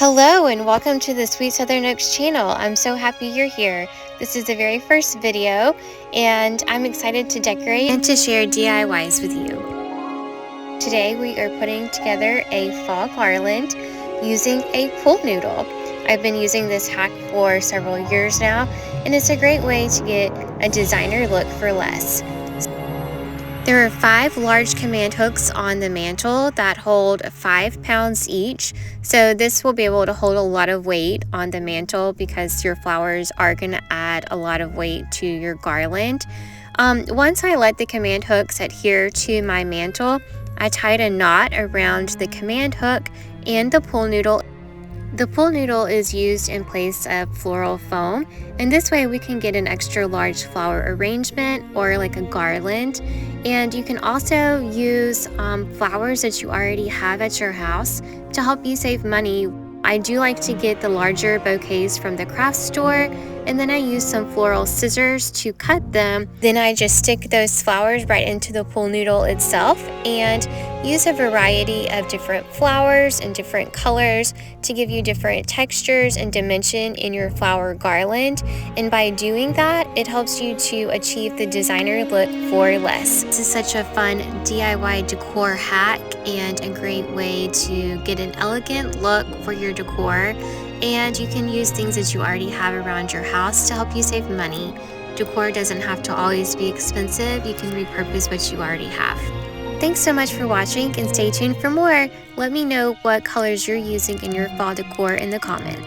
Hello and welcome to the Sweet Southern Oaks channel. I'm so happy you're here. This is the very first video and I'm excited to decorate and to share DIYs with you. Today we are putting together a fall garland using a pool noodle. I've been using this hack for several years now and it's a great way to get a designer look for less. There are 5 large command hooks on the mantle that hold 5 pounds each. So this will be able to hold a lot of weight on the mantle because your flowers are going to add a lot of weight to your garland. Once I let the command hooks adhere to my mantle, I tied a knot around the command hook and the pool noodle. The pool noodle is used in place of floral foam, and this way we can get an extra large flower arrangement or like a garland. And you can also use flowers that you already have at your house to help you save money. I do like to get the larger bouquets from the craft store, and then I use some floral scissors to cut them. Then I just stick those flowers right into the pool noodle itself and use a variety of different flowers and different colors to give you different textures and dimension in your flower garland. And by doing that, it helps you to achieve the designer look for less. This is such a fun DIY decor hack and a great way to get an elegant look for your decor. And you can use things that you already have around your house to help you save money. Decor doesn't have to always be expensive. You can repurpose what you already have. Thanks so much for watching and stay tuned for more. Let me know what colors you're using in your fall decor in the comments.